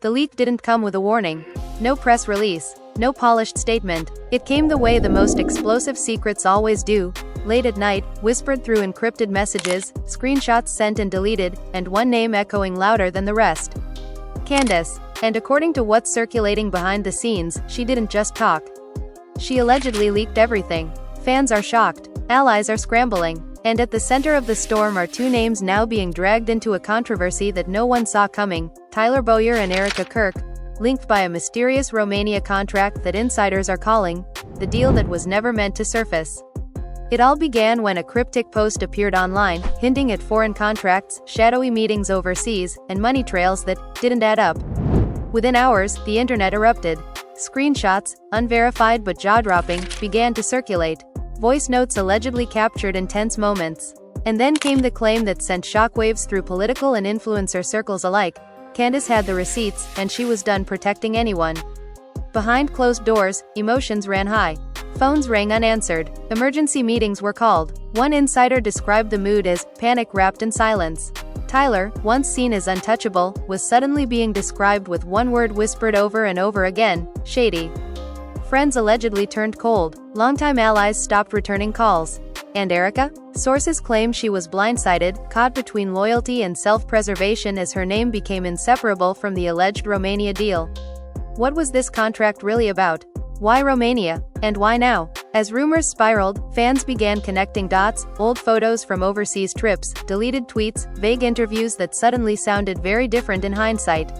The leak didn't come with a warning. No press release. No polished statement. It came the way the most explosive secrets always do. Late at night, whispered through encrypted messages, screenshots sent and deleted, and one name echoing louder than the rest. Candace. And according to what's circulating behind the scenes, she didn't just talk. She allegedly leaked everything. Fans are shocked. Allies are scrambling. And at the center of the storm are two names now being dragged into a controversy that no one saw coming: Bowyer and Erika Kirk, linked by a mysterious Romania contract that insiders are calling the deal that was never meant to surface. It all began when a cryptic post appeared online, hinting at foreign contracts, shadowy meetings overseas, and money trails that didn't add up. Within hours, the internet erupted. Screenshots, unverified but jaw-dropping, began to circulate. Voice notes allegedly captured intense moments. And then came the claim that sent shockwaves through political and influencer circles alike. Candace had the receipts, and she was done protecting anyone. Behind closed doors, emotions ran high. Phones rang unanswered. Emergency meetings were called. One insider described the mood as panic wrapped in silence. Tyler, once seen as untouchable, was suddenly being described with one word whispered over and over again: shady. Friends allegedly turned cold. Longtime allies stopped returning calls. And Erika? Sources claim she was blindsided, caught between loyalty and self-preservation as her name became inseparable from the alleged Romania deal. What was this contract really about? Why Romania? And why now? As rumors spiraled, fans began connecting dots: old photos from overseas trips, deleted tweets, vague interviews that suddenly sounded very different in hindsight.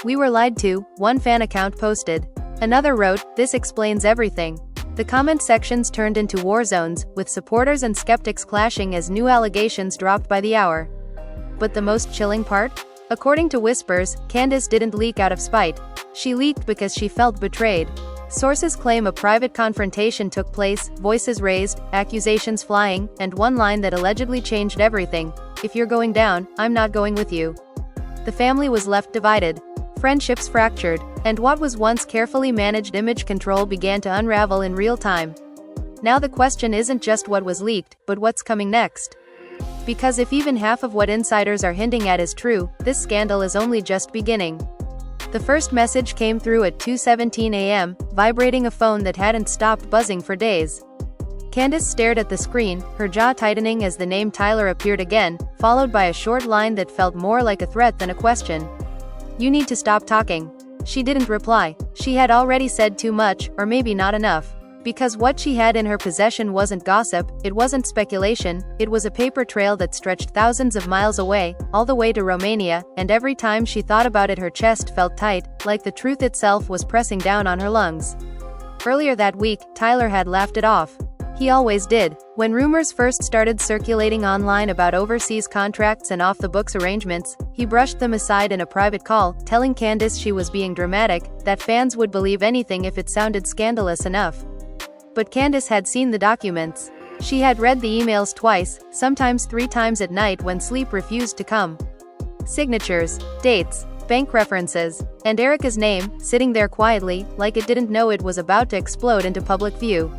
"We were lied to," one fan account posted. Another wrote, "This explains everything." The comment sections turned into war zones, with supporters and skeptics clashing as new allegations dropped by the hour. But the most chilling part? According to whispers, Candace didn't leak out of spite. She leaked because she felt betrayed. Sources claim a private confrontation took place, voices raised, accusations flying, and one line that allegedly changed everything: "If you're going down, I'm not going with you." The family was left divided. Friendships fractured, and what was once carefully managed image control began to unravel in real time. Now the question isn't just what was leaked, but what's coming next. Because if even half of what insiders are hinting at is true, this scandal is only just beginning. The first message came through at 2:17 a.m., vibrating a phone that hadn't stopped buzzing for days. Candace stared at the screen, her jaw tightening as the name Tyler appeared again, followed by a short line that felt more like a threat than a question. "You need to stop talking." She didn't reply. She had already said too much, or maybe not enough. Because what she had in her possession wasn't gossip, it wasn't speculation, it was a paper trail that stretched thousands of miles away, all the way to Romania, and every time she thought about it her chest felt tight, like the truth itself was pressing down on her lungs. Earlier that week, Tyler had laughed it off. He always did. When rumors first started circulating online about overseas contracts and off-the-books arrangements, he brushed them aside in a private call, telling Candace she was being dramatic, that fans would believe anything if it sounded scandalous enough. But Candace had seen the documents. She had read the emails twice, sometimes 3 times at night when sleep refused to come. Signatures, dates, bank references, and Erika's name, sitting there quietly, like it didn't know it was about to explode into public view.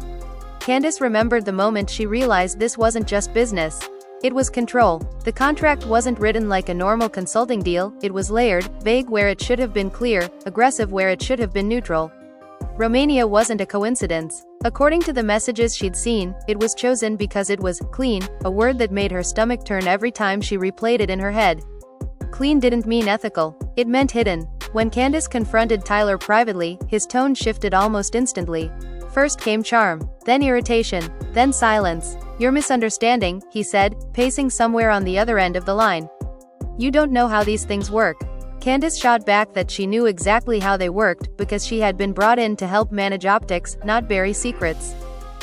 Candace remembered the moment she realized this wasn't just business. It was control. The contract wasn't written like a normal consulting deal, it was layered, vague where it should have been clear, aggressive where it should have been neutral. Romania wasn't a coincidence. According to the messages she'd seen, it was chosen because it was clean, a word that made her stomach turn every time she replayed it in her head. Clean didn't mean ethical. It meant hidden. When Candace confronted Tyler privately, his tone shifted almost instantly. First came charm, then irritation, then silence. "You're misunderstanding," he said, pacing somewhere on the other end of the line. "You don't know how these things work." Candace shot back that she knew exactly how they worked, because she had been brought in to help manage optics, not bury secrets.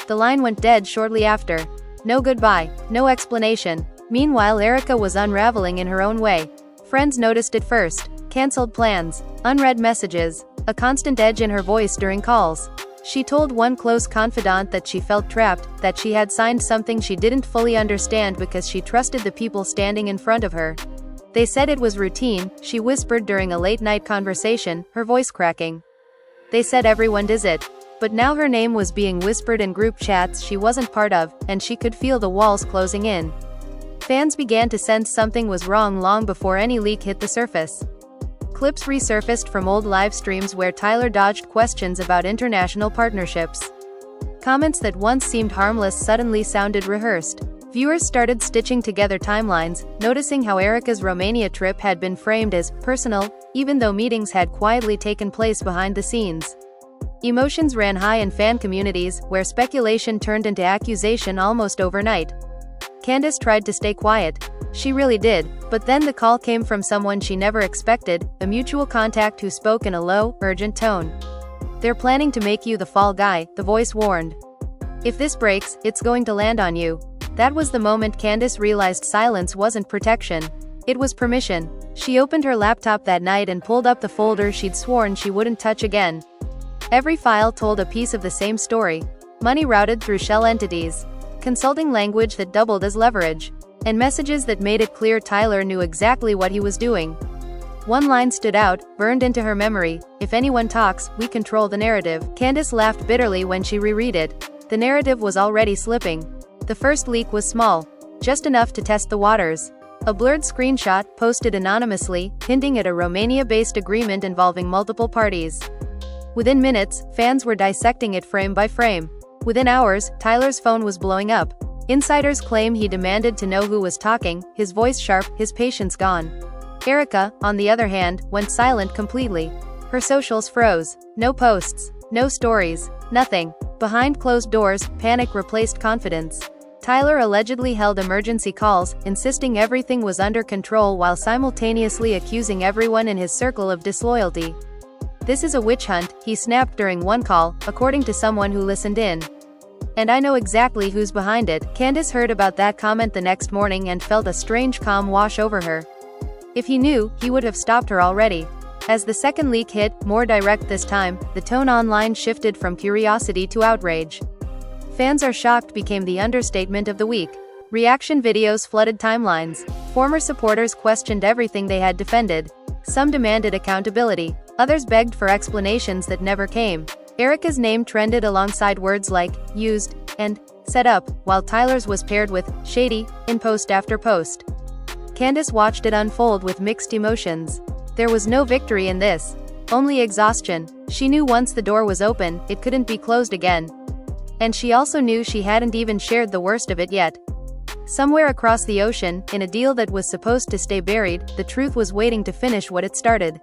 The line went dead shortly after. No goodbye, no explanation. Meanwhile, Erika was unraveling in her own way. Friends noticed it first. Cancelled plans, unread messages, a constant edge in her voice during calls. She told one close confidant that she felt trapped, that she had signed something she didn't fully understand because she trusted the people standing in front of her. They said it was routine, she whispered during a late-night conversation, her voice cracking. They said everyone does it. But now her name was being whispered in group chats she wasn't part of, and she could feel the walls closing in. Fans began to sense something was wrong long before any leak hit the surface. Clips resurfaced from old live streams where Tyler dodged questions about international partnerships. Comments that once seemed harmless suddenly sounded rehearsed. Viewers started stitching together timelines, noticing how Erika's Romania trip had been framed as personal, even though meetings had quietly taken place behind the scenes. Emotions ran high in fan communities, where speculation turned into accusation almost overnight. Candace tried to stay quiet. She really did, but then the call came from someone she never expected, a mutual contact who spoke in a low, urgent tone. "They're planning to make you the fall guy," the voice warned. "If this breaks, it's going to land on you." That was the moment Candace realized silence wasn't protection. It was permission. She opened her laptop that night and pulled up the folder she'd sworn she wouldn't touch again. Every file told a piece of the same story. Money routed through shell entities. Consulting language that doubled as leverage. And messages that made it clear Tyler knew exactly what he was doing. One line stood out, burned into her memory: "If anyone talks, we control the narrative." Candace laughed bitterly when she reread it. The narrative was already slipping. The first leak was small. Just enough to test the waters. A blurred screenshot, posted anonymously, hinting at a Romania-based agreement involving multiple parties. Within minutes, fans were dissecting it frame by frame. Within hours, Tyler's phone was blowing up. Insiders claim he demanded to know who was talking, his voice sharp, his patience gone. Erika, on the other hand, went silent completely. Her socials froze. No posts. No stories. Nothing. Behind closed doors, panic replaced confidence. Tyler allegedly held emergency calls, insisting everything was under control while simultaneously accusing everyone in his circle of disloyalty. "This is a witch hunt," he snapped during one call, according to someone who listened in. "And I know exactly who's behind it." Candace heard about that comment the next morning and felt a strange calm wash over her. If he knew, he would have stopped her already. As the second leak hit, more direct this time, the tone online shifted from curiosity to outrage. "Fans are shocked" became the understatement of the week. Reaction videos flooded timelines. Former supporters questioned everything they had defended. Some demanded accountability. Others begged for explanations that never came. Erika's name trended alongside words like "used" and "set up," while Tyler's was paired with "shady" in post after post. Candace watched it unfold with mixed emotions. There was no victory in this. Only exhaustion. She knew once the door was open, it couldn't be closed again. And she also knew she hadn't even shared the worst of it yet. Somewhere across the ocean, in a deal that was supposed to stay buried, the truth was waiting to finish what it started.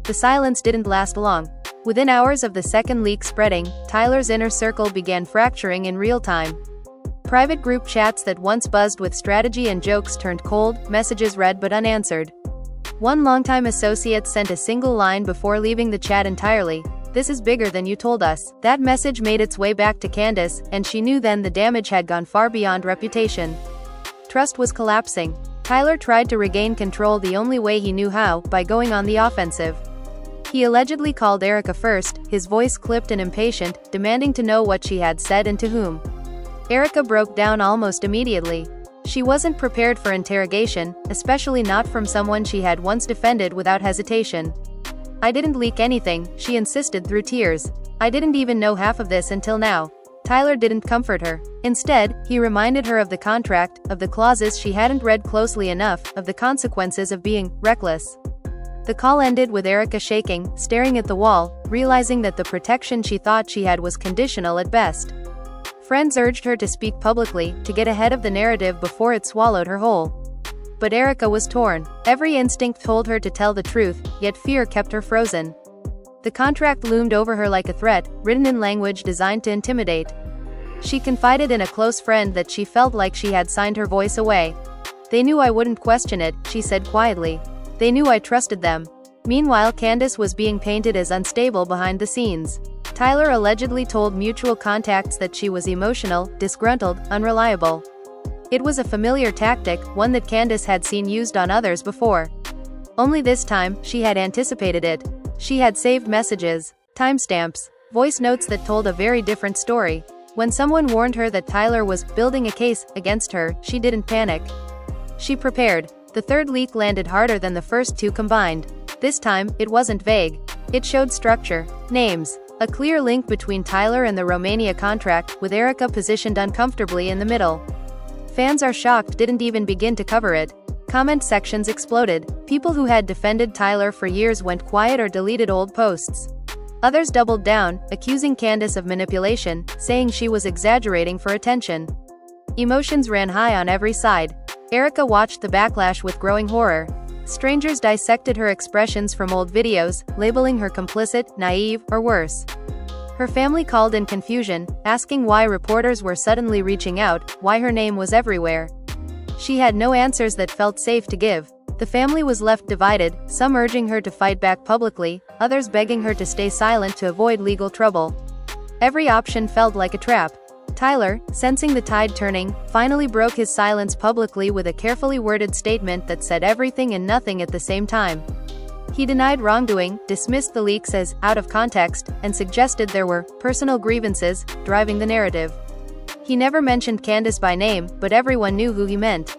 The silence didn't last long. Within hours of the second leak spreading, Tyler's inner circle began fracturing in real time. Private group chats that once buzzed with strategy and jokes turned cold, messages read but unanswered. One longtime associate sent a single line before leaving the chat entirely: "This is bigger than you told us." That message made its way back to Candace, and she knew then the damage had gone far beyond reputation. Trust was collapsing. Tyler tried to regain control the only way he knew how, by going on the offensive. He allegedly called Erika first, his voice clipped and impatient, demanding to know what she had said and to whom. Erika broke down almost immediately. She wasn't prepared for interrogation, especially not from someone she had once defended without hesitation. "I didn't leak anything," she insisted through tears. "I didn't even know half of this until now." Tyler didn't comfort her. Instead, he reminded her of the contract, of the clauses she hadn't read closely enough, of the consequences of being reckless. The call ended with Erika shaking, staring at the wall, realizing that the protection she thought she had was conditional at best. Friends urged her to speak publicly, to get ahead of the narrative before it swallowed her whole. But Erika was torn. Every instinct told her to tell the truth, yet fear kept her frozen. The contract loomed over her like a threat, written in language designed to intimidate. She confided in a close friend that she felt like she had signed her voice away. "They knew I wouldn't question it," she said quietly. "They knew I trusted them." Meanwhile, Candace was being painted as unstable behind the scenes. Tyler allegedly told mutual contacts that she was emotional, disgruntled, unreliable. It was a familiar tactic, one that Candace had seen used on others before. Only this time, she had anticipated it. She had saved messages, timestamps, voice notes that told a very different story. When someone warned her that Tyler was building a case against her, she didn't panic. She prepared. The third leak landed harder than the first two combined. This time, it wasn't vague. It showed structure, names, a clear link between Tyler and the Romania contract, with Erika positioned uncomfortably in the middle. "Fans are shocked" didn't even begin to cover it. Comment sections exploded. People who had defended Tyler for years went quiet or deleted old posts. Others doubled down, accusing Candace of manipulation, saying she was exaggerating for attention. Emotions ran high on every side. Erika watched the backlash with growing horror. Strangers dissected her expressions from old videos, labeling her complicit, naive, or worse. Her family called in confusion, asking why reporters were suddenly reaching out, why her name was everywhere. She had no answers that felt safe to give. The family was left divided, some urging her to fight back publicly, others begging her to stay silent to avoid legal trouble. Every option felt like a trap. Tyler, sensing the tide turning, finally broke his silence publicly with a carefully worded statement that said everything and nothing at the same time. He denied wrongdoing, dismissed the leaks as out of context, and suggested there were personal grievances driving the narrative. He never mentioned Candace by name, but everyone knew who he meant.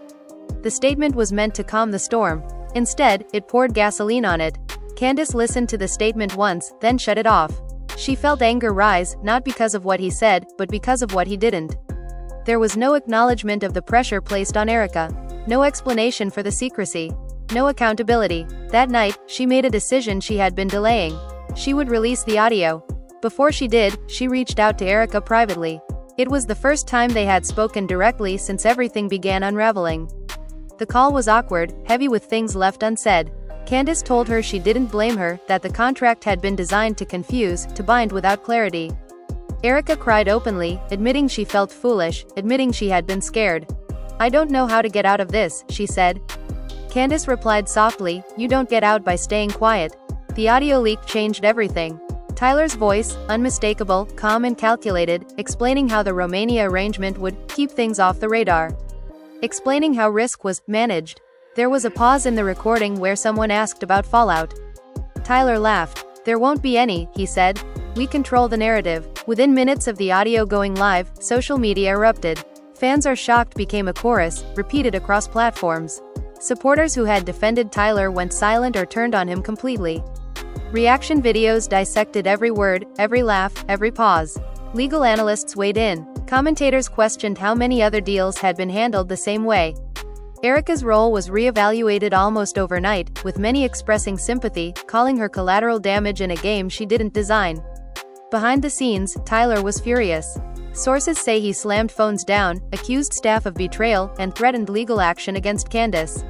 The statement was meant to calm the storm. Instead, it poured gasoline on it. Candace listened to the statement once, then shut it off. She felt anger rise, not because of what he said, but because of what he didn't. There was no acknowledgement of the pressure placed on Erika. No explanation for the secrecy. No accountability. That night, she made a decision she had been delaying. She would release the audio. Before she did, she reached out to Erika privately. It was the first time they had spoken directly since everything began unraveling. The call was awkward, heavy with things left unsaid. Candace told her she didn't blame her, that the contract had been designed to confuse, to bind without clarity. Erika cried openly, admitting she felt foolish, admitting she had been scared. "I don't know how to get out of this," she said. Candace replied softly, "You don't get out by staying quiet." The audio leak changed everything. Tyler's voice, unmistakable, calm and calculated, explaining how the Romania arrangement would keep things off the radar. Explaining how risk was managed. There was a pause in the recording where someone asked about fallout. Tyler laughed. "There won't be any," he said. "We control the narrative." Within minutes of the audio going live, social media erupted. "Fans are shocked" became a chorus, repeated across platforms. Supporters who had defended Tyler went silent or turned on him completely. Reaction videos dissected every word, every laugh, every pause. Legal analysts weighed in. Commentators questioned how many other deals had been handled the same way. Erika's role was re-evaluated almost overnight, with many expressing sympathy, calling her collateral damage in a game she didn't design. Behind the scenes, Tyler was furious. Sources say he slammed phones down, accused staff of betrayal, and threatened legal action against Candace.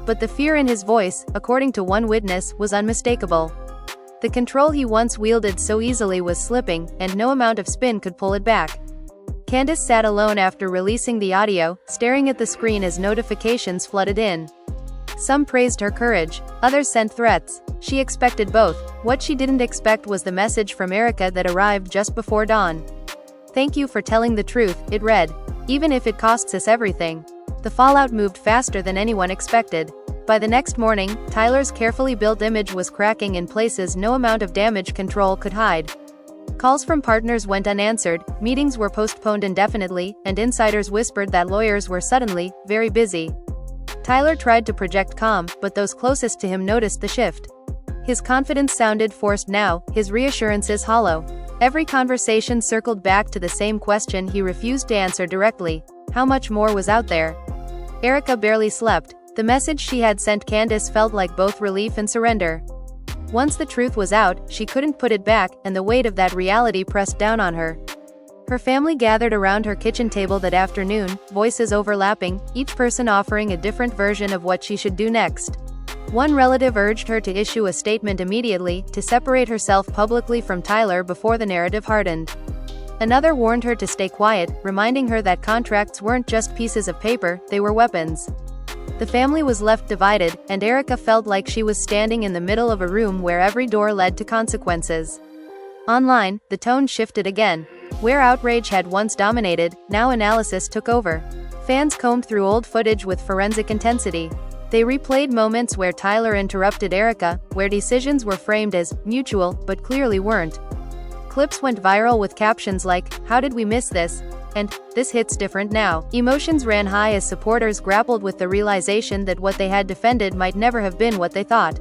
But the fear in his voice, according to one witness, was unmistakable. The control he once wielded so easily was slipping, and no amount of spin could pull it back. Candace sat alone after releasing the audio, staring at the screen as notifications flooded in. Some praised her courage, others sent threats. She expected both. What she didn't expect was the message from Erika that arrived just before dawn. "Thank you for telling the truth," it read. "Even if it costs us everything." The fallout moved faster than anyone expected. By the next morning, Tyler's carefully built image was cracking in places no amount of damage control could hide. Calls from partners went unanswered, meetings were postponed indefinitely, and insiders whispered that lawyers were suddenly very busy. Tyler tried to project calm, but those closest to him noticed the shift. His confidence sounded forced now, his reassurances hollow. Every conversation circled back to the same question he refused to answer directly: how much more was out there? Erika barely slept. The message she had sent Candace felt like both relief and surrender. Once the truth was out, she couldn't put it back, and the weight of that reality pressed down on her. Her family gathered around her kitchen table that afternoon, voices overlapping, each person offering a different version of what she should do next. One relative urged her to issue a statement immediately, to separate herself publicly from Tyler before the narrative hardened. Another warned her to stay quiet, reminding her that contracts weren't just pieces of paper, they were weapons. The family was left divided, and Erika felt like she was standing in the middle of a room where every door led to consequences. Online, the tone shifted again. Where outrage had once dominated, now analysis took over. Fans combed through old footage with forensic intensity. They replayed moments where Tyler interrupted Erika, where decisions were framed as mutual, but clearly weren't. Clips went viral with captions like, "How did we miss this?" and "This hits different now." Emotions ran high as supporters grappled with the realization that what they had defended might never have been what they thought.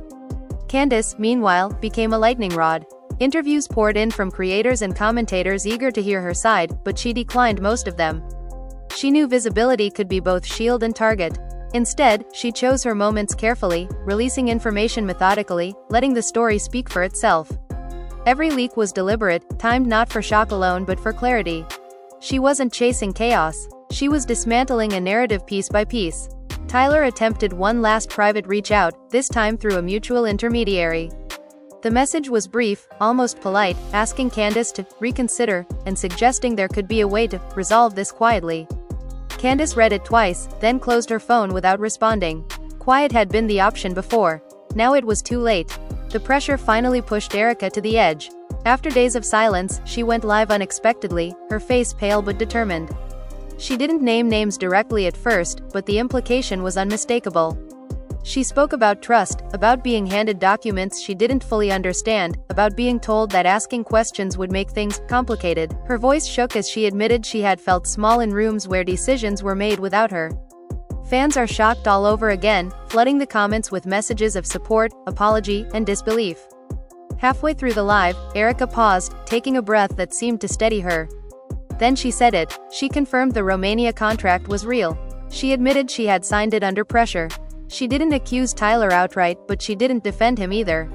Candace, meanwhile, became a lightning rod. Interviews poured in from creators and commentators eager to hear her side, but she declined most of them. She knew visibility could be both shield and target. Instead, she chose her moments carefully, releasing information methodically, letting the story speak for itself. Every leak was deliberate, timed not for shock alone but for clarity. She wasn't chasing chaos. She was dismantling a narrative piece by piece. Tyler attempted one last private reach out, this time through a mutual intermediary. The message was brief, almost polite, asking Candace to reconsider, and suggesting there could be a way to resolve this quietly. Candace read it twice, then closed her phone without responding. Quiet had been the option before. Now it was too late. The pressure finally pushed Erika to the edge. After days of silence, she went live unexpectedly, her face pale but determined. She didn't name names directly at first, but the implication was unmistakable. She spoke about trust, about being handed documents she didn't fully understand, about being told that asking questions would make things complicated. Her voice shook as she admitted she had felt small in rooms where decisions were made without her. Fans are shocked all over again, flooding the comments with messages of support, apology, and disbelief. Halfway through the live, Erika paused, taking a breath that seemed to steady her. Then she said it. She confirmed the Romania contract was real. She admitted she had signed it under pressure. She didn't accuse Tyler outright, but she didn't defend him either.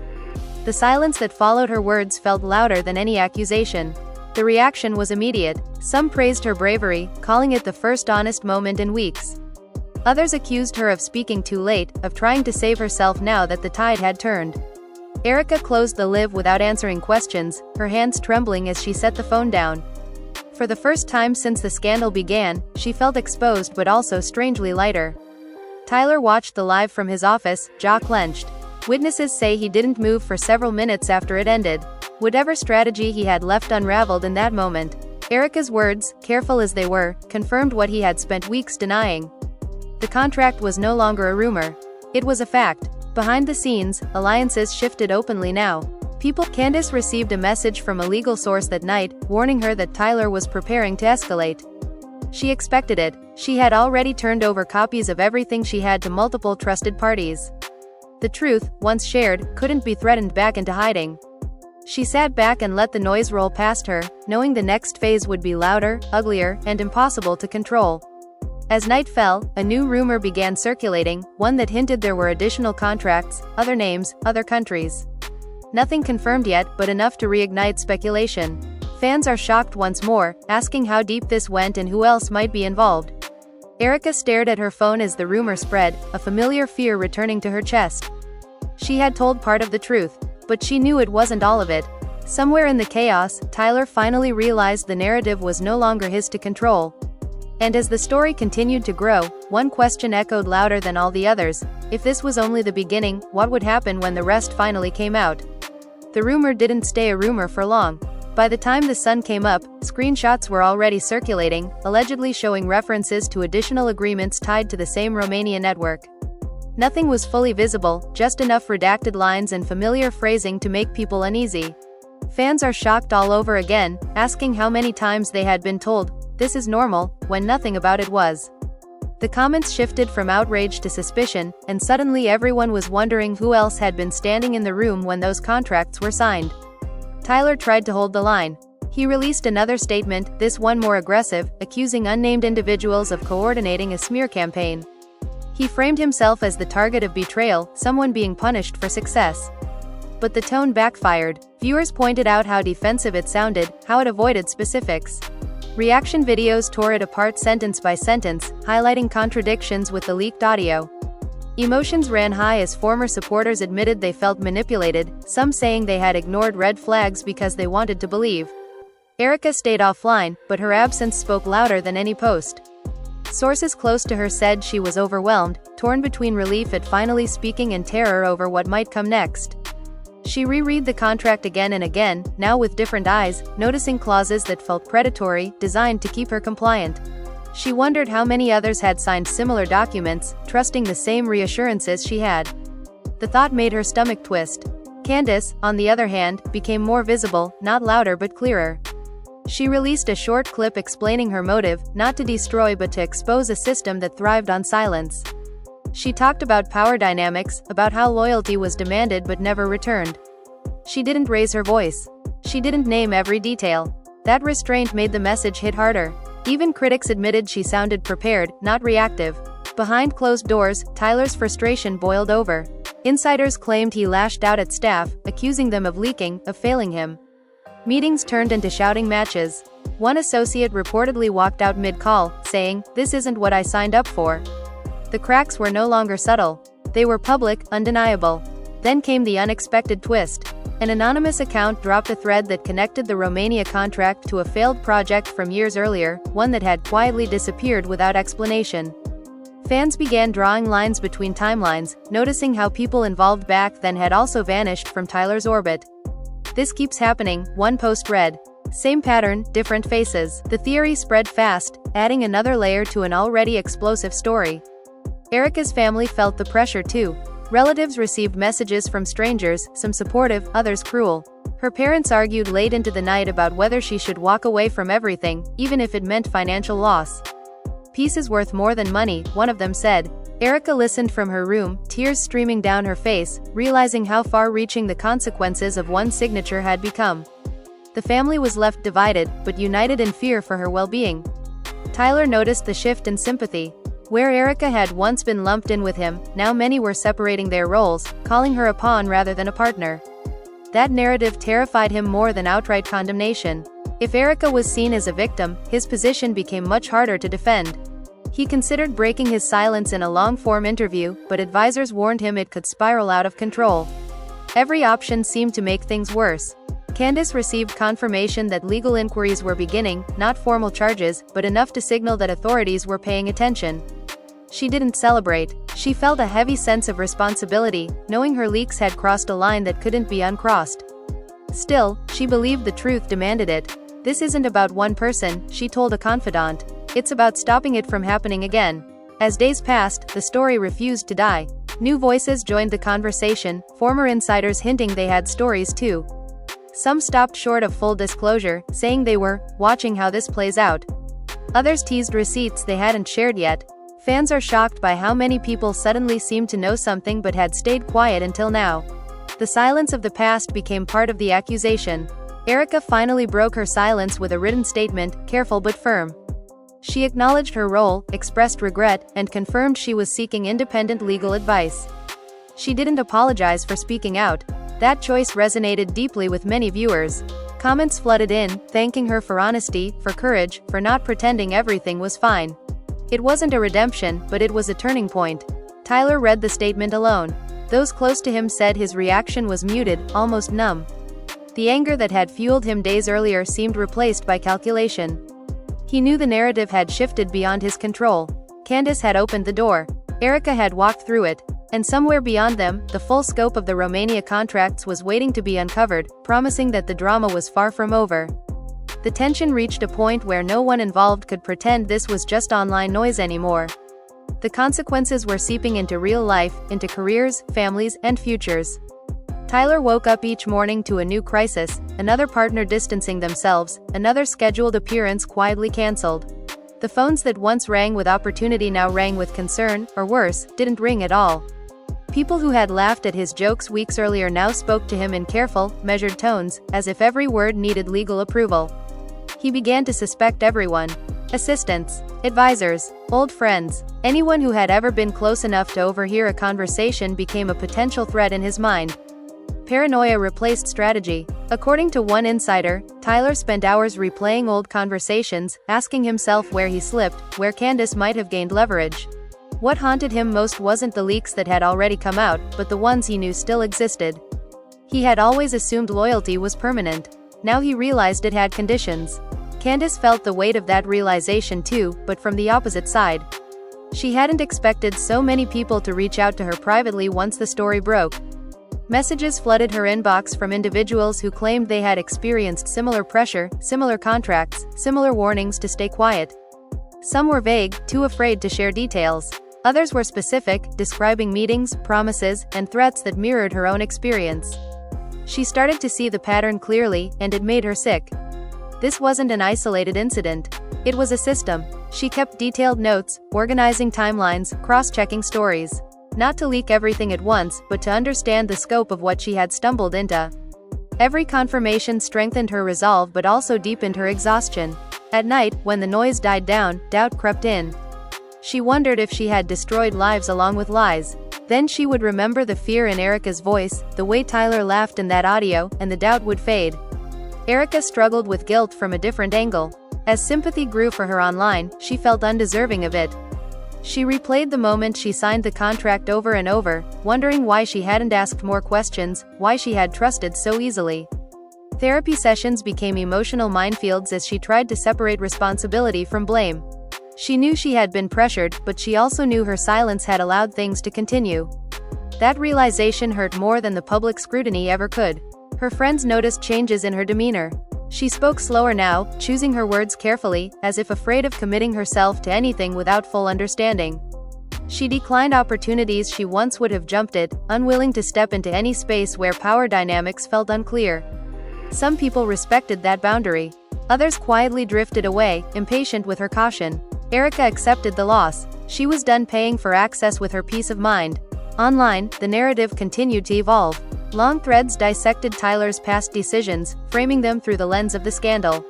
The silence that followed her words felt louder than any accusation. The reaction was immediate. Some praised her bravery, calling it the first honest moment in weeks. Others accused her of speaking too late, of trying to save herself now that the tide had turned. Erika closed the live without answering questions, her hands trembling as she set the phone down. For the first time since the scandal began, she felt exposed but also strangely lighter. Tyler watched the live from his office, jaw clenched. Witnesses say he didn't move for several minutes after it ended. Whatever strategy he had left unraveled in that moment. Erika's words, careful as they were, confirmed what he had spent weeks denying. The contract was no longer a rumor. It was a fact. Behind the scenes, alliances shifted openly now. Candace received a message from a legal source that night, warning her that Tyler was preparing to escalate. She expected it. She had already turned over copies of everything she had to multiple trusted parties. The truth, once shared, couldn't be threatened back into hiding. She sat back and let the noise roll past her, knowing the next phase would be louder, uglier, and impossible to control. As night fell, a new rumor began circulating, one that hinted there were additional contracts, other names, other countries. Nothing confirmed yet, but enough to reignite speculation. Fans are shocked once more, asking how deep this went and who else might be involved. Erika stared at her phone as the rumor spread, a familiar fear returning to her chest. She had told part of the truth, but she knew it wasn't all of it. Somewhere in the chaos, Tyler finally realized the narrative was no longer his to control. And as the story continued to grow, one question echoed louder than all the others. If this was only the beginning, what would happen when the rest finally came out? The rumor didn't stay a rumor for long. By the time the sun came up, screenshots were already circulating, allegedly showing references to additional agreements tied to the same Romania network. Nothing was fully visible, just enough redacted lines and familiar phrasing to make people uneasy. Fans are shocked all over again, asking how many times they had been told, "This is normal," when nothing about it was. The comments shifted from outrage to suspicion, and suddenly everyone was wondering who else had been standing in the room when those contracts were signed. Tyler tried to hold the line. He released another statement, this one more aggressive, accusing unnamed individuals of coordinating a smear campaign. He framed himself as the target of betrayal, someone being punished for success. But the tone backfired. Viewers pointed out how defensive it sounded, how it avoided specifics. Reaction videos tore it apart sentence by sentence, highlighting contradictions with the leaked audio. Emotions ran high as former supporters admitted they felt manipulated, some saying they had ignored red flags because they wanted to believe. Erika stayed offline, but her absence spoke louder than any post. Sources close to her said she was overwhelmed, torn between relief at finally speaking and terror over what might come next. She reread the contract again and again, now with different eyes, noticing clauses that felt predatory, designed to keep her compliant. She wondered how many others had signed similar documents, trusting the same reassurances she had. The thought made her stomach twist. Candace, on the other hand, became more visible, not louder but clearer. She released a short clip explaining her motive, not to destroy but to expose a system that thrived on silence. She talked about power dynamics, about how loyalty was demanded but never returned. She didn't raise her voice. She didn't name every detail. That restraint made the message hit harder. Even critics admitted she sounded prepared, not reactive. Behind closed doors, Tyler's frustration boiled over. Insiders claimed he lashed out at staff, accusing them of leaking, of failing him. Meetings turned into shouting matches. One associate reportedly walked out mid-call, saying, "This isn't what I signed up for." The cracks were no longer subtle. They were public, undeniable. Then came the unexpected twist. An anonymous account dropped a thread that connected the Romania contract to a failed project from years earlier, one that had quietly disappeared without explanation. Fans began drawing lines between timelines, noticing how people involved back then had also vanished from Tyler's orbit. "This keeps happening," one post read. "Same pattern, different faces." The theory spread fast, adding another layer to an already explosive story. Erika's family felt the pressure too. Relatives received messages from strangers, some supportive, others cruel. Her parents argued late into the night about whether she should walk away from everything, even if it meant financial loss. "Peace is worth more than money," one of them said. Erika listened from her room, tears streaming down her face, realizing how far-reaching the consequences of one signature had become. The family was left divided, but united in fear for her well-being. Tyler noticed the shift in sympathy. Where Erika had once been lumped in with him, now many were separating their roles, calling her a pawn rather than a partner. That narrative terrified him more than outright condemnation. If Erika was seen as a victim, his position became much harder to defend. He considered breaking his silence in a long-form interview, but advisors warned him it could spiral out of control. Every option seemed to make things worse. Candace received confirmation that legal inquiries were beginning, not formal charges, but enough to signal that authorities were paying attention. She didn't celebrate. She felt a heavy sense of responsibility, knowing her leaks had crossed a line that couldn't be uncrossed. Still, she believed the truth demanded it. "This isn't about one person," she told a confidant. "It's about stopping it from happening again." As days passed, the story refused to die. New voices joined the conversation, former insiders hinting they had stories too. Some stopped short of full disclosure, saying they were watching how this plays out. Others teased receipts they hadn't shared yet. Fans are shocked by how many people suddenly seemed to know something but had stayed quiet until now. The silence of the past became part of the accusation. Erika finally broke her silence with a written statement, careful but firm. She acknowledged her role, expressed regret, and confirmed she was seeking independent legal advice. She didn't apologize for speaking out. That choice resonated deeply with many viewers. Comments flooded in, thanking her for honesty, for courage, for not pretending everything was fine. It wasn't a redemption, but it was a turning point. Tyler read the statement alone. Those close to him said his reaction was muted, almost numb. The anger that had fueled him days earlier seemed replaced by calculation. He knew the narrative had shifted beyond his control. Candace had opened the door. Erika had walked through it. And somewhere beyond them, the full scope of the Romania contracts was waiting to be uncovered, promising that the drama was far from over. The tension reached a point where no one involved could pretend this was just online noise anymore. The consequences were seeping into real life, into careers, families, and futures. Tyler woke up each morning to a new crisis, another partner distancing themselves, another scheduled appearance quietly cancelled. The phones that once rang with opportunity now rang with concern, or worse, didn't ring at all. People who had laughed at his jokes weeks earlier now spoke to him in careful, measured tones, as if every word needed legal approval. He began to suspect everyone. Assistants, advisors, old friends, anyone who had ever been close enough to overhear a conversation became a potential threat in his mind. Paranoia replaced strategy. According to one insider, Tyler spent hours replaying old conversations, asking himself where he slipped, where Candace might have gained leverage. What haunted him most wasn't the leaks that had already come out, but the ones he knew still existed. He had always assumed loyalty was permanent. Now he realized it had conditions. Candace felt the weight of that realization too, but from the opposite side. She hadn't expected so many people to reach out to her privately once the story broke. Messages flooded her inbox from individuals who claimed they had experienced similar pressure, similar contracts, similar warnings to stay quiet. Some were vague, too afraid to share details. Others were specific, describing meetings, promises, and threats that mirrored her own experience. She started to see the pattern clearly, and it made her sick. This wasn't an isolated incident. It was a system. She kept detailed notes, organizing timelines, cross-checking stories. Not to leak everything at once, but to understand the scope of what she had stumbled into. Every confirmation strengthened her resolve but also deepened her exhaustion. At night, when the noise died down, doubt crept in. She wondered if she had destroyed lives along with lies. Then she would remember the fear in Erika's voice, the way Tyler laughed in that audio, and the doubt would fade. Erika struggled with guilt from a different angle. As sympathy grew for her online, she felt undeserving of it. She replayed the moment she signed the contract over and over, wondering why she hadn't asked more questions, why she had trusted so easily. Therapy sessions became emotional minefields as she tried to separate responsibility from blame. She knew she had been pressured, but she also knew her silence had allowed things to continue. That realization hurt more than the public scrutiny ever could. Her friends noticed changes in her demeanor. She spoke slower now, choosing her words carefully, as if afraid of committing herself to anything without full understanding. She declined opportunities she once would have jumped at, unwilling to step into any space where power dynamics felt unclear. Some people respected that boundary. Others quietly drifted away, impatient with her caution. Erika accepted the loss. She was done paying for access with her peace of mind. Online, the narrative continued to evolve. Long threads dissected Tyler's past decisions, framing them through the lens of the scandal.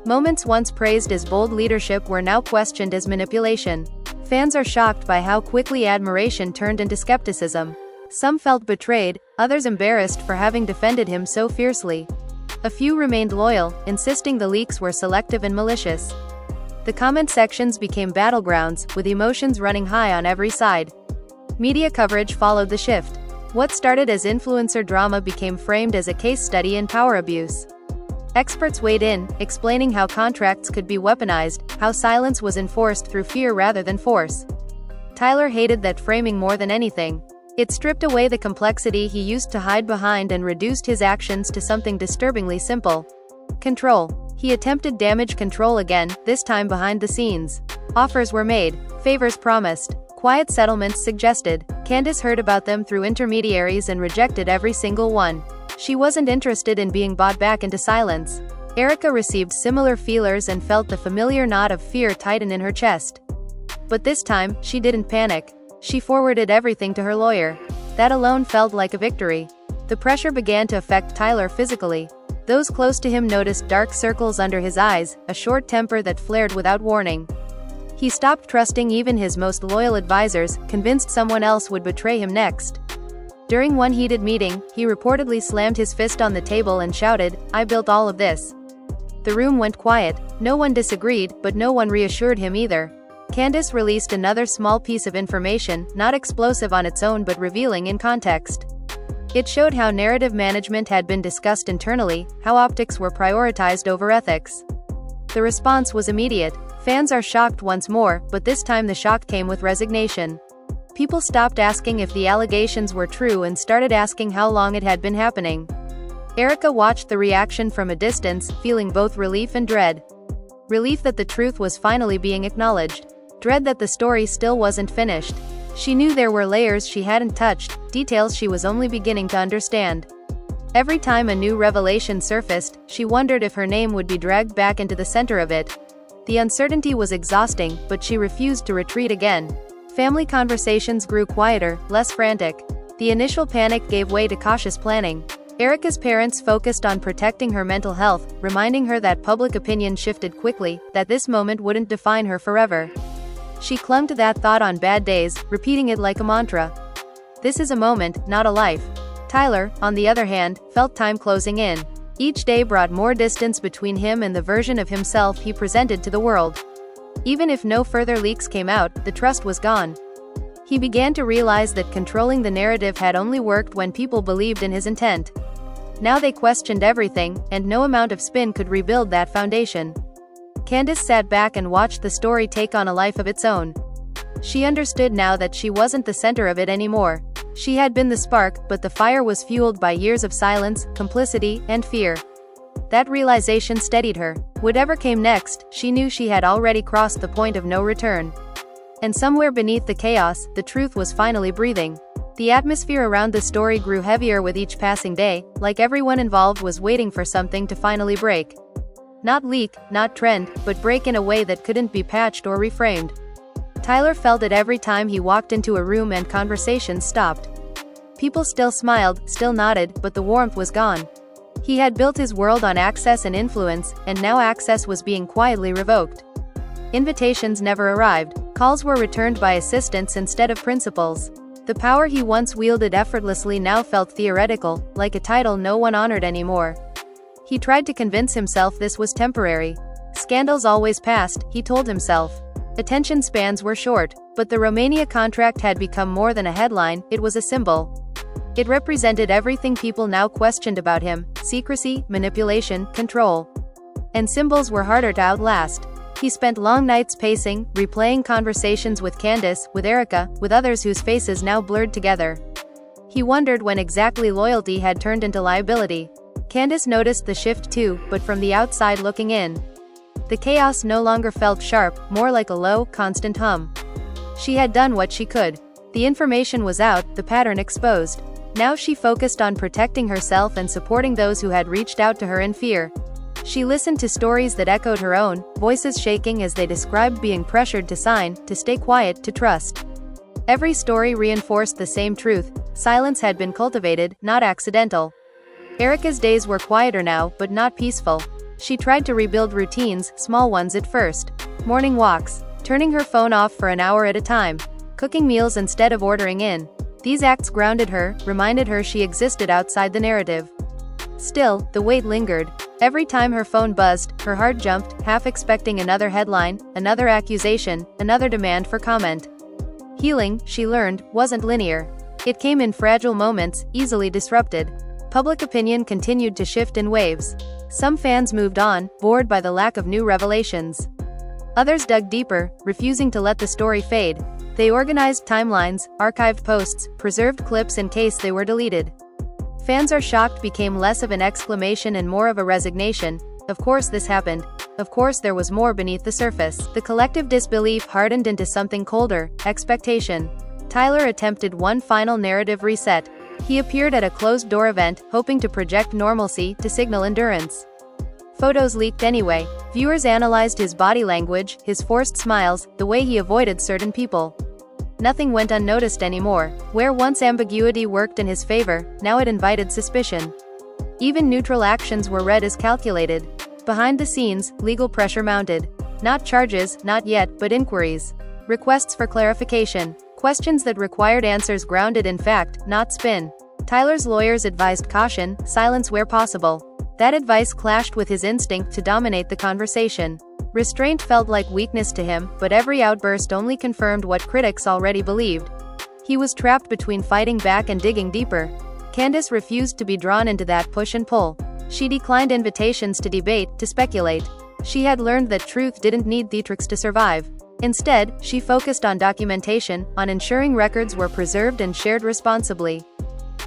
Moments once praised as bold leadership were now questioned as manipulation. Fans are shocked by how quickly admiration turned into skepticism. Some felt betrayed, others embarrassed for having defended him so fiercely. A few remained loyal, insisting the leaks were selective and malicious. The comment sections became battlegrounds, with emotions running high on every side. Media coverage followed the shift. What started as influencer drama became framed as a case study in power abuse. Experts weighed in, explaining how contracts could be weaponized, how silence was enforced through fear rather than force. Tyler hated that framing more than anything. It stripped away the complexity he used to hide behind and reduced his actions to something disturbingly simple. Control. He attempted damage control again, this time behind the scenes. Offers were made, favors promised, quiet settlements suggested. Candace heard about them through intermediaries and rejected every single one. She wasn't interested in being bought back into silence. Erika received similar feelers and felt the familiar knot of fear tighten in her chest. But this time, she didn't panic. She forwarded everything to her lawyer. That alone felt like a victory. The pressure began to affect Tyler physically. Those close to him noticed dark circles under his eyes, a short temper that flared without warning. He stopped trusting even his most loyal advisors, convinced someone else would betray him next. During one heated meeting, he reportedly slammed his fist on the table and shouted, "I built all of this." The room went quiet. No one disagreed, but no one reassured him either. Candace released another small piece of information, not explosive on its own but revealing in context. It showed how narrative management had been discussed internally, how optics were prioritized over ethics. The response was immediate. Fans are shocked once more, but this time the shock came with resignation. People stopped asking if the allegations were true and started asking how long it had been happening. Erika watched the reaction from a distance, feeling both relief and dread. Relief that the truth was finally being acknowledged. Dread that the story still wasn't finished. She knew there were layers she hadn't touched, details she was only beginning to understand. Every time a new revelation surfaced, she wondered if her name would be dragged back into the center of it. The uncertainty was exhausting, but she refused to retreat again. Family conversations grew quieter, less frantic. The initial panic gave way to cautious planning. Erika's parents focused on protecting her mental health, reminding her that public opinion shifted quickly, that this moment wouldn't define her forever. She clung to that thought on bad days, repeating it like a mantra. This is a moment, not a life. Tyler, on the other hand, felt time closing in. Each day brought more distance between him and the version of himself he presented to the world. Even if no further leaks came out, the trust was gone. He began to realize that controlling the narrative had only worked when people believed in his intent. Now they questioned everything, and no amount of spin could rebuild that foundation. Candace sat back and watched the story take on a life of its own. She understood now that she wasn't the center of it anymore. She had been the spark, but the fire was fueled by years of silence, complicity, and fear. That realization steadied her. Whatever came next, she knew she had already crossed the point of no return. And somewhere beneath the chaos, the truth was finally breathing. The atmosphere around the story grew heavier with each passing day, like everyone involved was waiting for something to finally break. Not leak, not trend, but break in a way that couldn't be patched or reframed. Tyler felt it every time he walked into a room and conversations stopped. People still smiled, still nodded, but the warmth was gone. He had built his world on access and influence, and now access was being quietly revoked. Invitations never arrived. Calls were returned by assistants instead of principals. The power he once wielded effortlessly now felt theoretical, like a title no one honored anymore. He tried to convince himself this was temporary. Scandals always passed, he told himself. Attention spans were short, but the Romania contract had become more than a headline, it was a symbol. It represented everything people now questioned about him: secrecy, manipulation, control. And symbols were harder to outlast. He spent long nights pacing, replaying conversations with Candace, with Erika, with others whose faces now blurred together. He wondered when exactly loyalty had turned into liability. Candace noticed the shift too, but from the outside looking in. The chaos no longer felt sharp, more like a low, constant hum. She had done what she could. The information was out, the pattern exposed. Now she focused on protecting herself and supporting those who had reached out to her in fear. She listened to stories that echoed her own, voices shaking as they described being pressured to sign, to stay quiet, to trust. Every story reinforced the same truth: silence had been cultivated, not accidental. Erika's days were quieter now, but not peaceful. She tried to rebuild routines, small ones at first. Morning walks, turning her phone off for an hour at a time, cooking meals instead of ordering in. These acts grounded her, reminded her she existed outside the narrative. Still, the weight lingered. Every time her phone buzzed, her heart jumped, half expecting another headline, another accusation, another demand for comment. Healing, she learned, wasn't linear. It came in fragile moments, easily disrupted. Public opinion continued to shift in waves. Some fans moved on, bored by the lack of new revelations. Others dug deeper, refusing to let the story fade. They organized timelines, archived posts, preserved clips in case they were deleted. "Fans are shocked" became less of an exclamation and more of a resignation. Of course this happened. Of course there was more beneath the surface. The collective disbelief hardened into something colder: expectation. Tyler attempted one final narrative reset. He appeared at a closed-door event, hoping to project normalcy, to signal endurance. Photos leaked anyway. Viewers analyzed his body language, his forced smiles, the way he avoided certain people. Nothing went unnoticed anymore. Where once ambiguity worked in his favor, now it invited suspicion. Even neutral actions were read as calculated. Behind the scenes, legal pressure mounted. Not charges, not yet, but inquiries. Requests for clarification. Questions that required answers grounded in fact, not spin. Tyler's lawyers advised caution, silence where possible. That advice clashed with his instinct to dominate the conversation. Restraint felt like weakness to him, but every outburst only confirmed what critics already believed. He was trapped between fighting back and digging deeper. Candace refused to be drawn into that push and pull. She declined invitations to debate, to speculate. She had learned that truth didn't need theatrics to survive. Instead, she focused on documentation, on ensuring records were preserved and shared responsibly.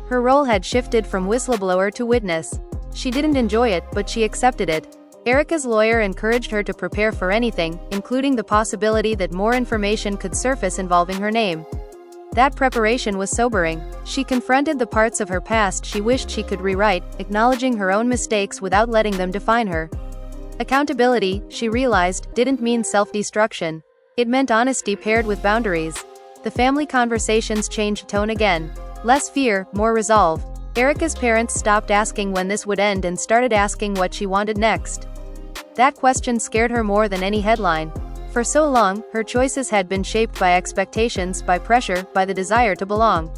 Her role had shifted from whistleblower to witness. She didn't enjoy it, but she accepted it. Erika's lawyer encouraged her to prepare for anything, including the possibility that more information could surface involving her name. That preparation was sobering. She confronted the parts of her past she wished she could rewrite, acknowledging her own mistakes without letting them define her. Accountability, she realized, didn't mean self-destruction. It meant honesty paired with boundaries. The family conversations changed tone again. Less fear, more resolve. Erika's parents stopped asking when this would end and started asking what she wanted next. That question scared her more than any headline. For so long, her choices had been shaped by expectations, by pressure, by the desire to belong.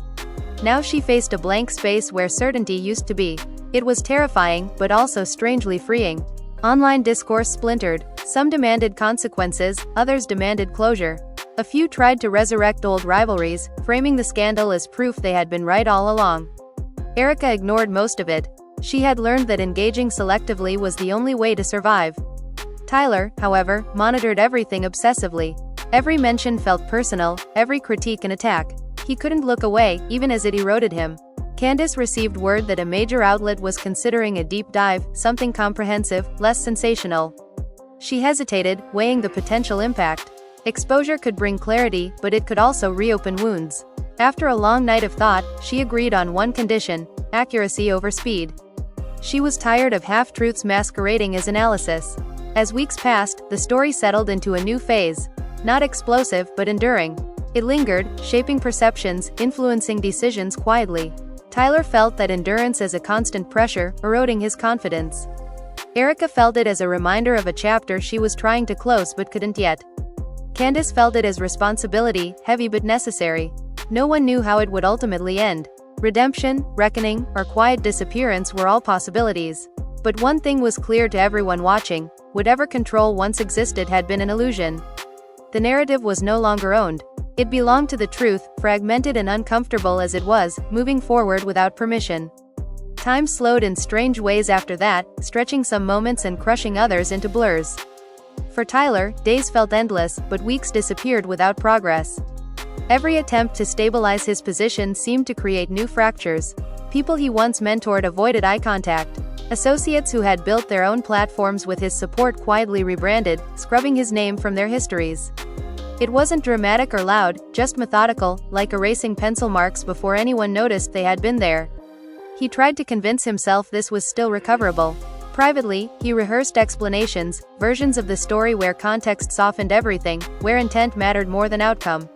Now she faced a blank space where certainty used to be. It was terrifying, but also strangely freeing. Online discourse splintered. Some demanded consequences, others demanded closure. A few tried to resurrect old rivalries, framing the scandal as proof they had been right all along. Erika ignored most of it. She had learned that engaging selectively was the only way to survive. Tyler, however, monitored everything obsessively. Every mention felt personal, every critique an attack. He couldn't look away, even as it eroded him. Candace received word that a major outlet was considering a deep dive, something comprehensive, less sensational. She hesitated, weighing the potential impact. Exposure could bring clarity, but it could also reopen wounds. After a long night of thought, she agreed on one condition: accuracy over speed. She was tired of half-truths masquerading as analysis. As weeks passed, the story settled into a new phase. Not explosive, but enduring. It lingered, shaping perceptions, influencing decisions quietly. Tyler felt that endurance as a constant pressure, eroding his confidence. Erika felt it as a reminder of a chapter she was trying to close but couldn't yet. Candace felt it as responsibility, heavy but necessary. No one knew how it would ultimately end. Redemption, reckoning, or quiet disappearance were all possibilities. But one thing was clear to everyone watching: whatever control once existed had been an illusion. The narrative was no longer owned. It belonged to the truth, fragmented and uncomfortable as it was, moving forward without permission. Time slowed in strange ways after that, stretching some moments and crushing others into blurs. For Tyler, days felt endless, but weeks disappeared without progress. Every attempt to stabilize his position seemed to create new fractures. People he once mentored avoided eye contact. Associates who had built their own platforms with his support quietly rebranded, scrubbing his name from their histories. It wasn't dramatic or loud, just methodical, like erasing pencil marks before anyone noticed they had been there. He tried to convince himself this was still recoverable. Privately, he rehearsed explanations, versions of the story where context softened everything, where intent mattered more than outcome.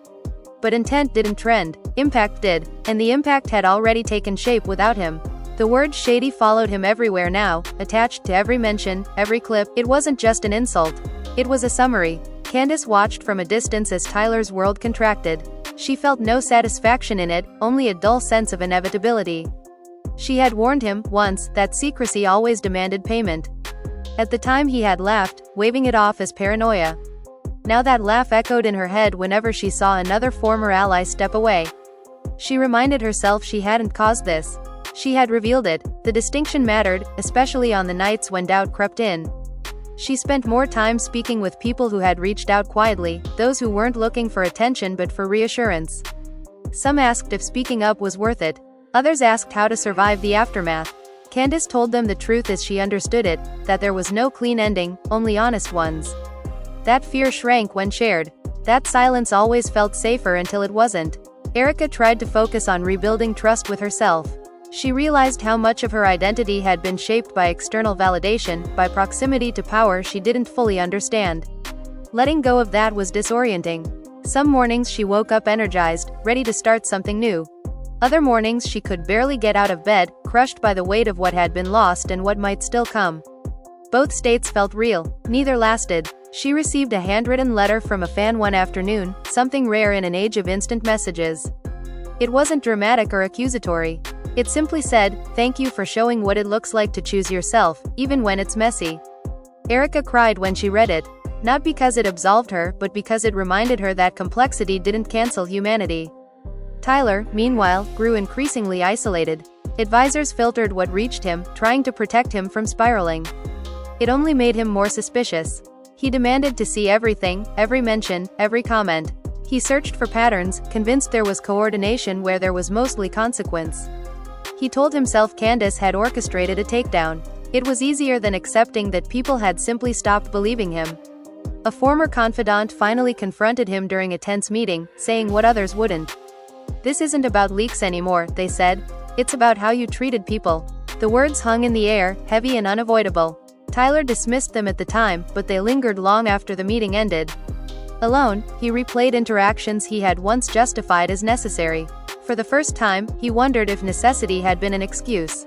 But intent didn't trend, impact did, and the impact had already taken shape without him. The word shady followed him everywhere now, attached to every mention, every clip. It wasn't just an insult. It was a summary. Candace watched from a distance as Tyler's world contracted. She felt no satisfaction in it, only a dull sense of inevitability. She had warned him, once, that secrecy always demanded payment. At the time he had laughed, waving it off as paranoia. Now that laugh echoed in her head whenever she saw another former ally step away. She reminded herself she hadn't caused this. She had revealed it. The distinction mattered, especially on the nights when doubt crept in. She spent more time speaking with people who had reached out quietly, those who weren't looking for attention but for reassurance. Some asked if speaking up was worth it. Others asked how to survive the aftermath. Candace told them the truth as she understood it, that there was no clean ending, only honest ones. That fear shrank when shared. That silence always felt safer until it wasn't. Erika tried to focus on rebuilding trust with herself. She realized how much of her identity had been shaped by external validation, by proximity to power she didn't fully understand. Letting go of that was disorienting. Some mornings she woke up energized, ready to start something new. Other mornings she could barely get out of bed, crushed by the weight of what had been lost and what might still come. Both states felt real, neither lasted. She received a handwritten letter from a fan one afternoon, something rare in an age of instant messages. It wasn't dramatic or accusatory. It simply said, "Thank you for showing what it looks like to choose yourself, even when it's messy." Erika cried when she read it. Not because it absolved her, but because it reminded her that complexity didn't cancel humanity. Tyler, meanwhile, grew increasingly isolated. Advisors filtered what reached him, trying to protect him from spiraling. It only made him more suspicious. He demanded to see everything, every mention, every comment. He searched for patterns, convinced there was coordination where there was mostly consequence. He told himself Candace had orchestrated a takedown. It was easier than accepting that people had simply stopped believing him. A former confidant finally confronted him during a tense meeting, saying what others wouldn't. "This isn't about leaks anymore," they said. "It's about how you treated people." The words hung in the air, heavy and unavoidable. Tyler dismissed them at the time, but they lingered long after the meeting ended. Alone, he replayed interactions he had once justified as necessary. For the first time, he wondered if necessity had been an excuse.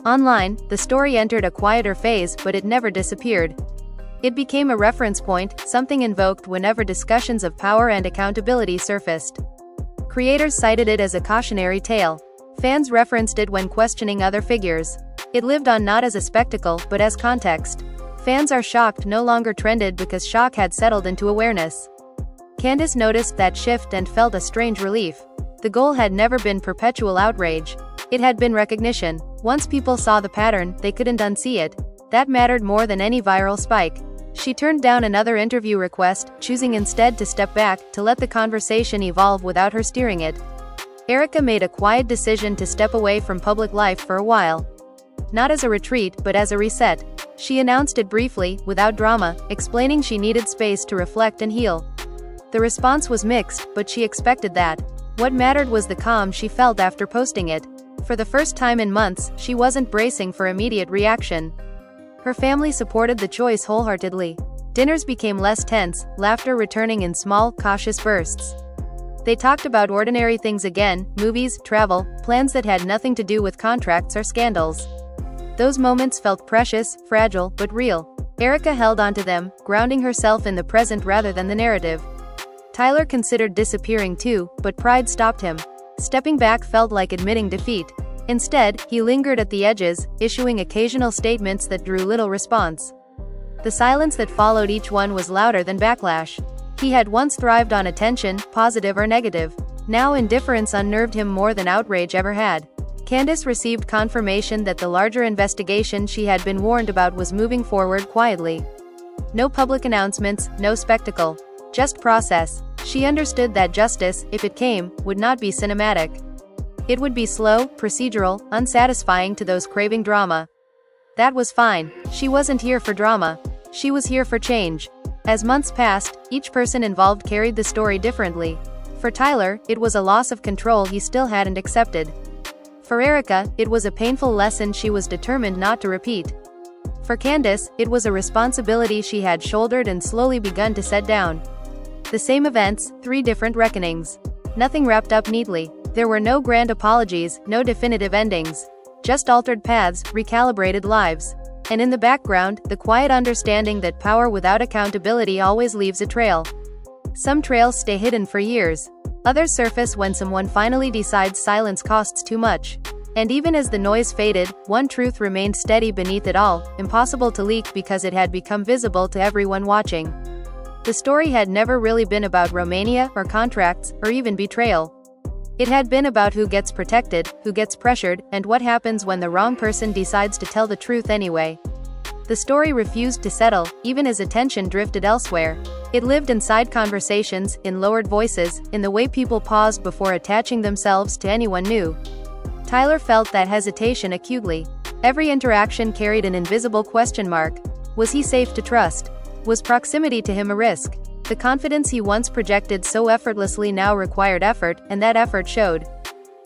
Online, the story entered a quieter phase, but it never disappeared. It became a reference point, something invoked whenever discussions of power and accountability surfaced. Creators cited it as a cautionary tale. Fans referenced it when questioning other figures. It lived on not as a spectacle, but as context. Fans are shocked no longer trended because shock had settled into awareness. Candace noticed that shift and felt a strange relief. The goal had never been perpetual outrage. It had been recognition. Once people saw the pattern, they couldn't unsee it. That mattered more than any viral spike. She turned down another interview request, choosing instead to step back, to let the conversation evolve without her steering it. Erika made a quiet decision to step away from public life for a while. Not as a retreat, but as a reset. She announced it briefly, without drama, explaining she needed space to reflect and heal. The response was mixed, but she expected that. What mattered was the calm she felt after posting it. For the first time in months, she wasn't bracing for immediate reaction. Her family supported the choice wholeheartedly. Dinners became less tense, laughter returning in small, cautious bursts. They talked about ordinary things again, movies, travel, plans that had nothing to do with contracts or scandals. Those moments felt precious, fragile, but real. Erika held onto them, grounding herself in the present rather than the narrative. Tyler considered disappearing too, but pride stopped him. Stepping back felt like admitting defeat. Instead, he lingered at the edges, issuing occasional statements that drew little response. The silence that followed each one was louder than backlash. He had once thrived on attention, positive or negative. Now indifference unnerved him more than outrage ever had. Candace received confirmation that the larger investigation she had been warned about was moving forward quietly. No public announcements, no spectacle. Just process. She understood that justice, if it came, would not be cinematic. It would be slow, procedural, unsatisfying to those craving drama. That was fine. She wasn't here for drama. She was here for change. As months passed, each person involved carried the story differently. For Tyler, it was a loss of control he still hadn't accepted. For Erika, it was a painful lesson she was determined not to repeat. For Candace, it was a responsibility she had shouldered and slowly begun to set down. The same events, 3 different reckonings. Nothing wrapped up neatly. There were no grand apologies, no definitive endings. Just altered paths, recalibrated lives. And in the background, the quiet understanding that power without accountability always leaves a trail. Some trails stay hidden for years. Others surface when someone finally decides silence costs too much. And even as the noise faded, one truth remained steady beneath it all, impossible to leak because it had become visible to everyone watching. The story had never really been about Romania, or contracts, or even betrayal. It had been about who gets protected, who gets pressured, and what happens when the wrong person decides to tell the truth anyway. The story refused to settle, even as attention drifted elsewhere. It lived inside conversations, in lowered voices, in the way people paused before attaching themselves to anyone new. Tyler felt that hesitation acutely. Every interaction carried an invisible question mark. Was he safe to trust? Was proximity to him a risk? The confidence he once projected so effortlessly now required effort, and that effort showed.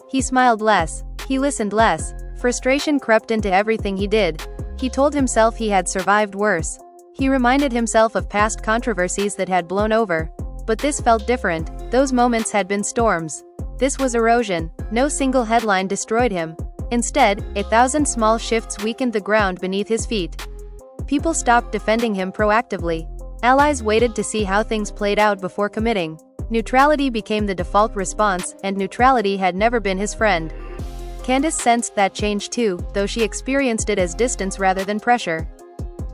He smiled less. He listened less. Frustration crept into everything he did. He told himself he had survived worse. He reminded himself of past controversies that had blown over. But this felt different. Those moments had been storms. This was erosion. No single headline destroyed him. Instead, 1,000 small shifts weakened the ground beneath his feet. People stopped defending him proactively. Allies waited to see how things played out before committing. Neutrality became the default response, and neutrality had never been his friend. Candace sensed that change too, though she experienced it as distance rather than pressure.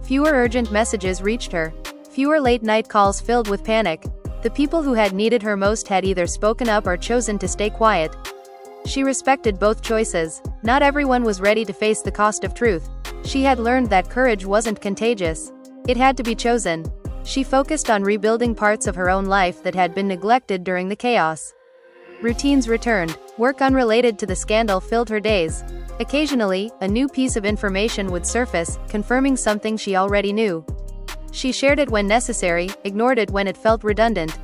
Fewer urgent messages reached her. Fewer late-night calls filled with panic. The people who had needed her most had either spoken up or chosen to stay quiet. She respected both choices. Not everyone was ready to face the cost of truth. She had learned that courage wasn't contagious. It had to be chosen. She focused on rebuilding parts of her own life that had been neglected during the chaos. Routines returned. Work unrelated to the scandal filled her days. Occasionally, a new piece of information would surface, confirming something she already knew. She shared it when necessary, ignored it when it felt redundant.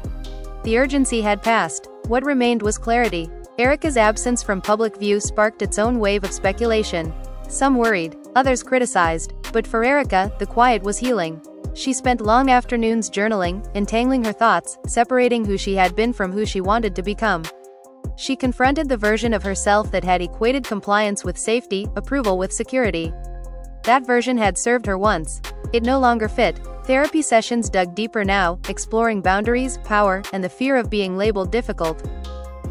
The urgency had passed. What remained was clarity. Erika's absence from public view sparked its own wave of speculation. Some worried, others criticized, but for Erika, the quiet was healing. She spent long afternoons journaling, entangling her thoughts, separating who she had been from who she wanted to become. She confronted the version of herself that had equated compliance with safety, approval with security. That version had served her once. It no longer fit. Therapy sessions dug deeper now, exploring boundaries, power, and the fear of being labeled difficult.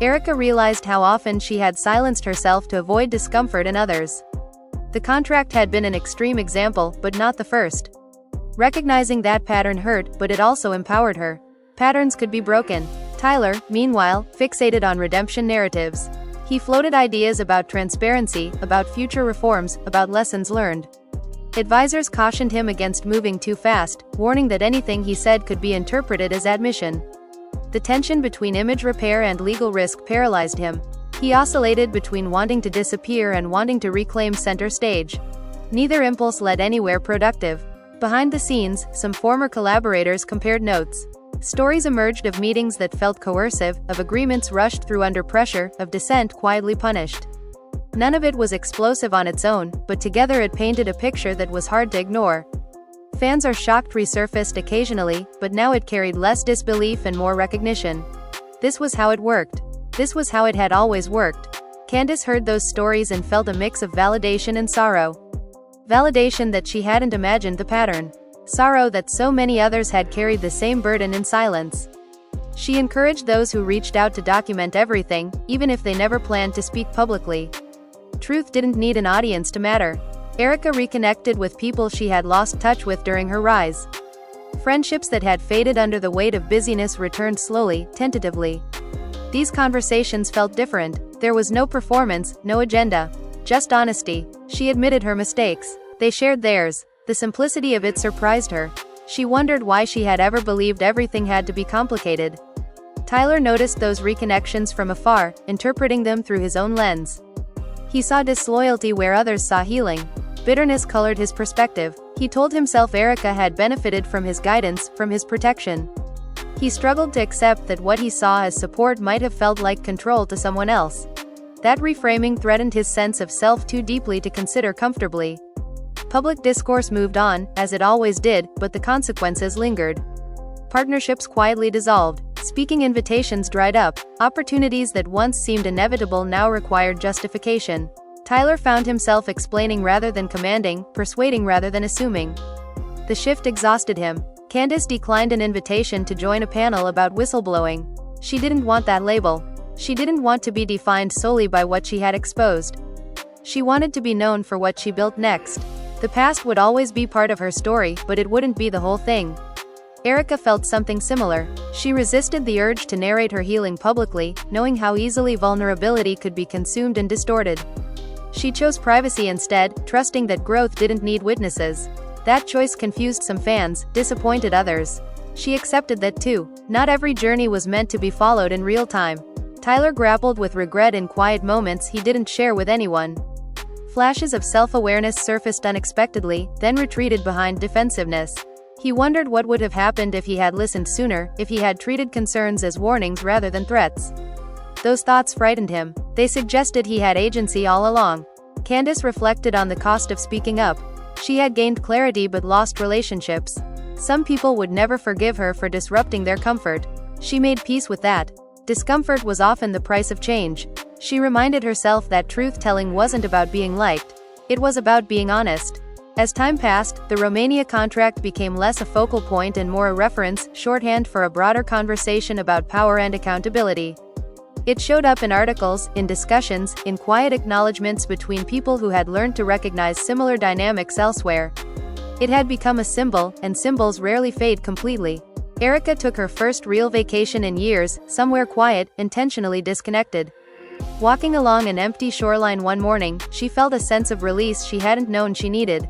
Erika realized how often she had silenced herself to avoid discomfort in others. The contract had been an extreme example, but not the first. Recognizing that pattern hurt, but it also empowered her. Patterns could be broken. Tyler, meanwhile, fixated on redemption narratives. He floated ideas about transparency, about future reforms, about lessons learned. Advisors cautioned him against moving too fast, warning that anything he said could be interpreted as admission. The tension between image repair and legal risk paralyzed him. He oscillated between wanting to disappear and wanting to reclaim center stage. Neither impulse led anywhere productive. Behind the scenes, some former collaborators compared notes. Stories emerged of meetings that felt coercive, of agreements rushed through under pressure, of dissent quietly punished. None of it was explosive on its own, but together it painted a picture that was hard to ignore. Fans are shocked resurfaced occasionally, but now it carried less disbelief and more recognition. This was how it worked. This was how it had always worked. Candace heard those stories and felt a mix of validation and sorrow. Validation that she hadn't imagined the pattern. Sorrow that so many others had carried the same burden in silence. She encouraged those who reached out to document everything, even if they never planned to speak publicly. Truth didn't need an audience to matter. Erika reconnected with people she had lost touch with during her rise. Friendships that had faded under the weight of busyness returned slowly, tentatively. These conversations felt different. There was no performance, no agenda. Just honesty. She admitted her mistakes. They shared theirs. The simplicity of it surprised her. She wondered why she had ever believed everything had to be complicated. Tyler noticed those reconnections from afar, interpreting them through his own lens. He saw disloyalty where others saw healing. Bitterness colored his perspective. He told himself Erika had benefited from his guidance, from his protection. He struggled to accept that what he saw as support might have felt like control to someone else. That reframing threatened his sense of self too deeply to consider comfortably. Public discourse moved on, as it always did, but the consequences lingered. Partnerships quietly dissolved. Speaking invitations dried up. Opportunities that once seemed inevitable now required justification. Tyler found himself explaining rather than commanding, persuading rather than assuming. The shift exhausted him. Candace declined an invitation to join a panel about whistleblowing. She didn't want that label. She didn't want to be defined solely by what she had exposed. She wanted to be known for what she built next. The past would always be part of her story, but it wouldn't be the whole thing. Erika felt something similar. She resisted the urge to narrate her healing publicly, knowing how easily vulnerability could be consumed and distorted. She chose privacy instead, trusting that growth didn't need witnesses. That choice confused some fans, disappointed others. She accepted that too. Not every journey was meant to be followed in real time. Tyler grappled with regret in quiet moments he didn't share with anyone. Flashes of self-awareness surfaced unexpectedly, then retreated behind defensiveness. He wondered what would have happened if he had listened sooner, if he had treated concerns as warnings rather than threats. Those thoughts frightened him. They suggested he had agency all along. Candace reflected on the cost of speaking up. She had gained clarity but lost relationships. Some people would never forgive her for disrupting their comfort. She made peace with that. Discomfort was often the price of change. She reminded herself that truth-telling wasn't about being liked. It was about being honest. As time passed, the Romania contract became less a focal point and more a reference, shorthand for a broader conversation about power and accountability. It showed up in articles, in discussions, in quiet acknowledgments between people who had learned to recognize similar dynamics elsewhere. It had become a symbol, and symbols rarely fade completely. Erika took her first real vacation in years, somewhere quiet, intentionally disconnected. Walking along an empty shoreline one morning, she felt a sense of release she hadn't known she needed.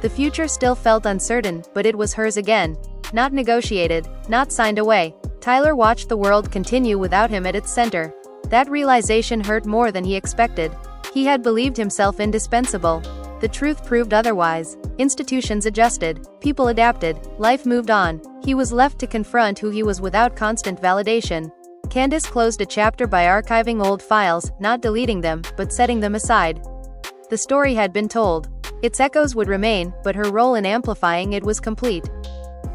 The future still felt uncertain, but it was hers again. Not negotiated, not signed away. Tyler watched the world continue without him at its center. That realization hurt more than he expected. He had believed himself indispensable. The truth proved otherwise. Institutions adjusted, people adapted, life moved on. He was left to confront who he was without constant validation. Candace closed a chapter by archiving old files, not deleting them, but setting them aside. The story had been told. Its echoes would remain, but her role in amplifying it was complete.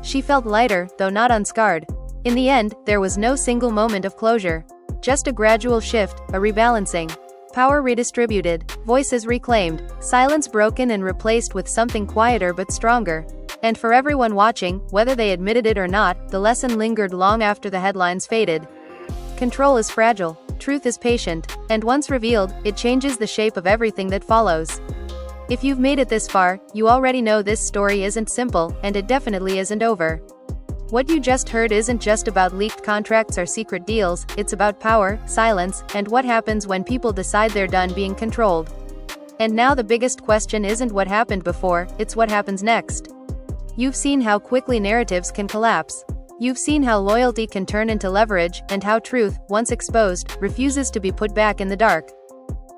She felt lighter, though not unscarred. In the end, there was no single moment of closure. Just a gradual shift, a rebalancing. Power redistributed, voices reclaimed, silence broken and replaced with something quieter but stronger. And for everyone watching, whether they admitted it or not, the lesson lingered long after the headlines faded. Control is fragile, truth is patient, and once revealed, it changes the shape of everything that follows. If you've made it this far, you already know this story isn't simple, and it definitely isn't over. What you just heard isn't just about leaked contracts or secret deals, it's about power, silence, and what happens when people decide they're done being controlled. And now the biggest question isn't what happened before, it's what happens next. You've seen how quickly narratives can collapse. You've seen how loyalty can turn into leverage, and how truth, once exposed, refuses to be put back in the dark.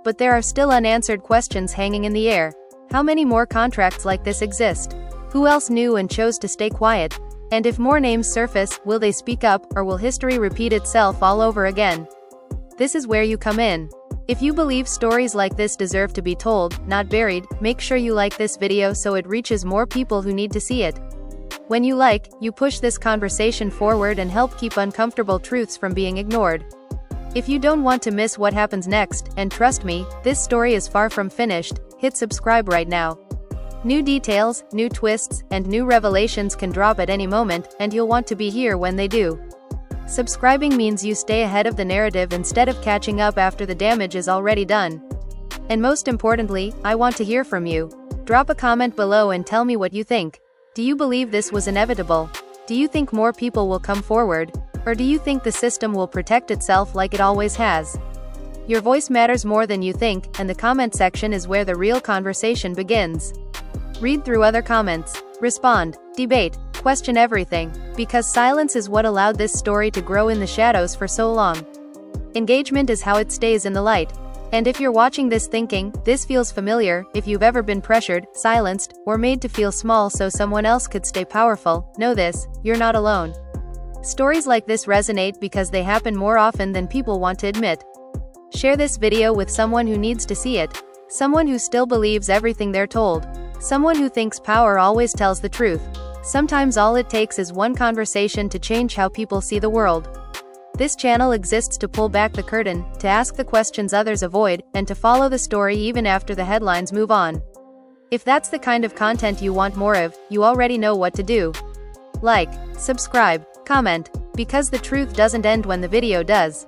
But there are still unanswered questions hanging in the air. How many more contracts like this exist? Who else knew and chose to stay quiet? And if more names surface, will they speak up, or will history repeat itself all over again? This is where you come in. If you believe stories like this deserve to be told, not buried, make sure you like this video so it reaches more people who need to see it. When you like, you push this conversation forward and help keep uncomfortable truths from being ignored. If you don't want to miss what happens next, and trust me, this story is far from finished, hit subscribe right now. New details, new twists, and new revelations can drop at any moment, and you'll want to be here when they do. Subscribing means you stay ahead of the narrative instead of catching up after the damage is already done. And most importantly, I want to hear from you. Drop a comment below and tell me what you think. Do you believe this was inevitable? Do you think more people will come forward? Or do you think the system will protect itself like it always has? Your voice matters more than you think, and the comment section is where the real conversation begins. Read through other comments, respond, debate, question everything, because silence is what allowed this story to grow in the shadows for so long. Engagement is how it stays in the light. And if you're watching this thinking, this feels familiar, if you've ever been pressured, silenced, or made to feel small so someone else could stay powerful, know this, you're not alone. Stories like this resonate because they happen more often than people want to admit. Share this video with someone who needs to see it. Someone who still believes everything they're told. Someone who thinks power always tells the truth. Sometimes all it takes is one conversation to change how people see the world. This channel exists to pull back the curtain, to ask the questions others avoid, and to follow the story even after the headlines move on. If that's the kind of content you want more of, you already know what to do. Like, subscribe, comment, because the truth doesn't end when the video does.